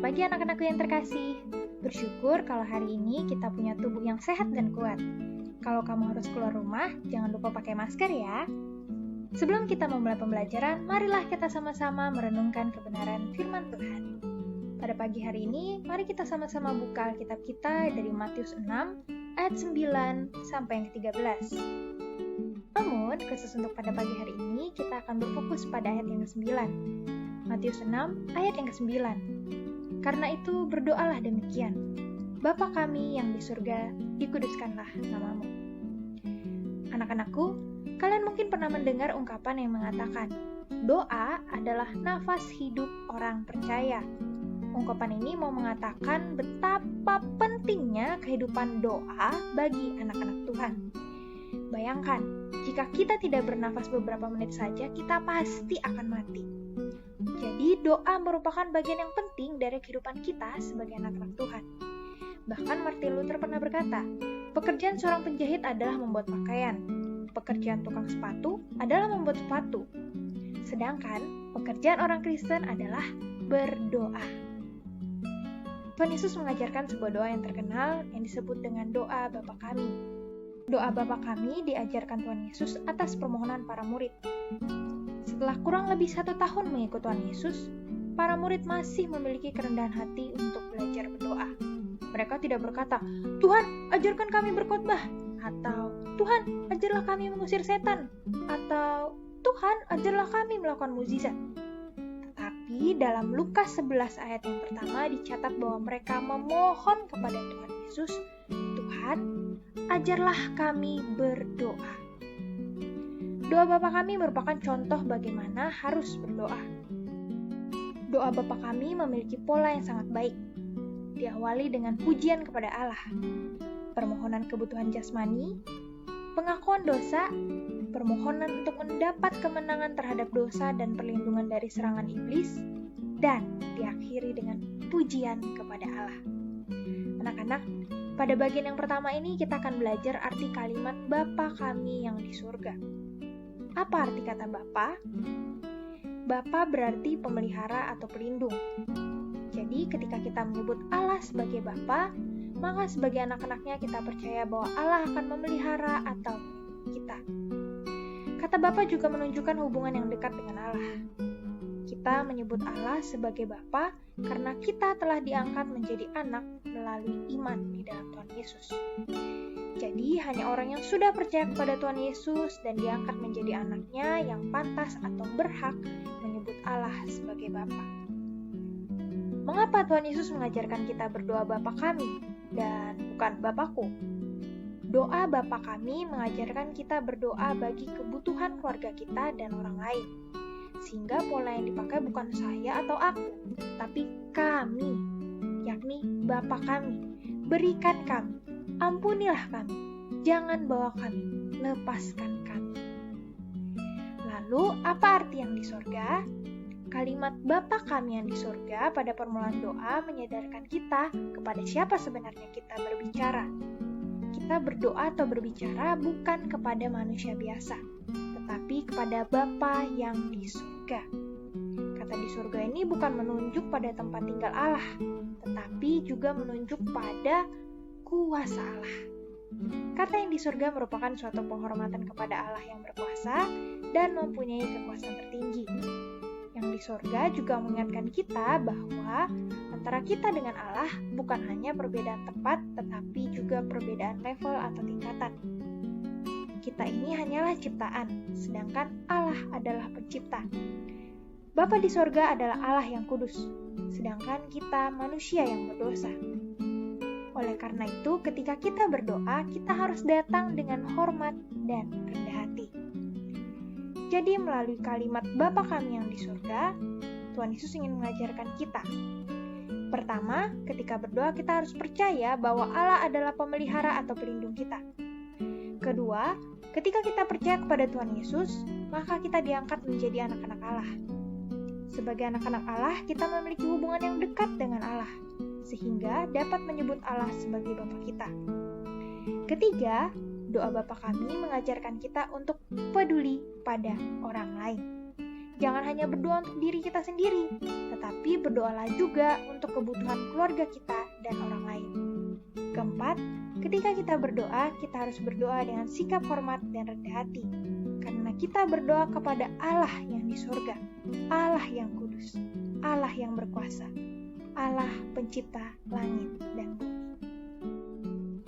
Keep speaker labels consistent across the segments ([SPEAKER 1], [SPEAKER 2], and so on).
[SPEAKER 1] Selamat pagi anak-anakku yang terkasih. Bersyukur kalau hari ini kita punya tubuh yang sehat dan kuat. Kalau kamu harus keluar rumah, jangan lupa pakai masker ya. Sebelum kita memulai pembelajaran, marilah kita sama-sama merenungkan kebenaran firman Tuhan. Pada pagi hari ini, mari kita sama-sama buka Alkitab kita dari Matius 6, ayat 9 sampai yang ke-13. Namun, khusus untuk pada pagi hari ini, kita akan berfokus pada ayat yang ke-9. Matius 6, ayat yang ke-9. Karena itu berdoalah demikian, Bapa kami yang di surga, dikuduskanlah namamu. Anak-anakku, kalian mungkin pernah mendengar ungkapan yang mengatakan, doa adalah nafas hidup orang percaya. Ungkapan ini mau mengatakan betapa pentingnya kehidupan doa bagi anak-anak Tuhan. Bayangkan, jika kita tidak bernafas beberapa menit saja, kita pasti akan mati. Jadi, doa merupakan bagian yang penting dari kehidupan kita sebagai anak-anak Tuhan. Bahkan Martin Luther pernah berkata, pekerjaan seorang penjahit adalah membuat pakaian. Pekerjaan tukang sepatu adalah membuat sepatu. Sedangkan, pekerjaan orang Kristen adalah berdoa. Tuhan Yesus mengajarkan sebuah doa yang terkenal yang disebut dengan doa Bapa Kami. Doa Bapa Kami diajarkan Tuhan Yesus atas permohonan para murid. Setelah kurang lebih 1 tahun mengikut Tuhan Yesus, para murid masih memiliki kerendahan hati untuk belajar berdoa. Mereka tidak berkata, Tuhan, ajarkan kami berkhotbah, atau Tuhan, ajarlah kami mengusir setan, atau Tuhan, ajarlah kami melakukan mukjizat. Tetapi dalam Lukas 11 ayat yang pertama dicatat bahwa mereka memohon kepada Tuhan Yesus, Tuhan, ajarlah kami berdoa. Doa Bapa Kami merupakan contoh bagaimana harus berdoa. Doa Bapa Kami memiliki pola yang sangat baik. Diawali dengan pujian kepada Allah, permohonan kebutuhan jasmani, pengakuan dosa, permohonan untuk mendapat kemenangan terhadap dosa dan perlindungan dari serangan iblis, dan diakhiri dengan pujian kepada Allah. Anak-anak, pada bagian yang pertama ini kita akan belajar arti kalimat Bapa Kami yang di surga. Apa arti kata Bapa? Bapa berarti pemelihara atau pelindung. Jadi ketika kita menyebut Allah sebagai Bapa, maka sebagai anak-anaknya kita percaya bahwa Allah akan memelihara atau kita. Kata Bapa juga menunjukkan hubungan yang dekat dengan Allah. Kita menyebut Allah sebagai Bapa karena kita telah diangkat menjadi anak melalui iman di dalam Tuhan Yesus. Jadi, hanya orang yang sudah percaya kepada Tuhan Yesus dan diangkat menjadi anaknya yang pantas atau berhak menyebut Allah sebagai Bapa. Mengapa Tuhan Yesus mengajarkan kita berdoa Bapa Kami dan bukan Bapakku? Doa Bapa Kami mengajarkan kita berdoa bagi kebutuhan keluarga kita dan orang lain. Sehingga pola yang dipakai bukan saya atau aku, tapi kami, yakni Bapa Kami. Berikan kami, ampunilah kami, jangan bawa kami, lepaskan kami. Lalu, apa arti yang di surga? Kalimat Bapa Kami yang di surga pada permulaan doa menyadarkan kita kepada siapa sebenarnya kita berbicara. Kita berdoa atau berbicara bukan kepada manusia biasa, tetapi kepada Bapa yang di surga. Kata di surga ini bukan menunjuk pada tempat tinggal Allah, tetapi juga menunjuk pada kuasa Allah. Kata yang di surga merupakan suatu penghormatan kepada Allah yang berkuasa dan mempunyai kekuasaan tertinggi. Yang di surga juga mengingatkan kita bahwa antara kita dengan Allah bukan hanya perbedaan tempat, tetapi juga perbedaan level atau tingkatan. Kita ini hanyalah ciptaan, sedangkan Allah adalah pencipta. Bapa di surga adalah Allah yang kudus, sedangkan kita manusia yang berdosa. Oleh karena itu, ketika kita berdoa, kita harus datang dengan hormat dan rendah hati. Jadi, melalui kalimat Bapa Kami yang di surga, Tuhan Yesus ingin mengajarkan kita. Pertama, ketika berdoa kita harus percaya bahwa Allah adalah pemelihara atau pelindung kita. Kedua, ketika kita percaya kepada Tuhan Yesus, maka kita diangkat menjadi anak-anak Allah. Sebagai anak-anak Allah, kita memiliki hubungan yang dekat dengan Allah, sehingga dapat menyebut Allah sebagai Bapa kita. Ketiga, doa Bapa Kami mengajarkan kita untuk peduli pada orang lain. Jangan hanya berdoa untuk diri kita sendiri, tetapi berdoalah juga untuk kebutuhan keluarga kita dan orang lain. Keempat, ketika kita berdoa, kita harus berdoa dengan sikap hormat dan rendah hati. Karena kita berdoa kepada Allah yang di surga, Allah yang kudus, Allah yang berkuasa, Allah pencipta langit dan bumi.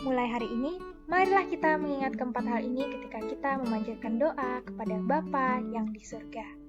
[SPEAKER 1] Mulai hari ini, marilah kita mengingat keempat hal ini ketika kita memanjatkan doa kepada Bapa yang di surga.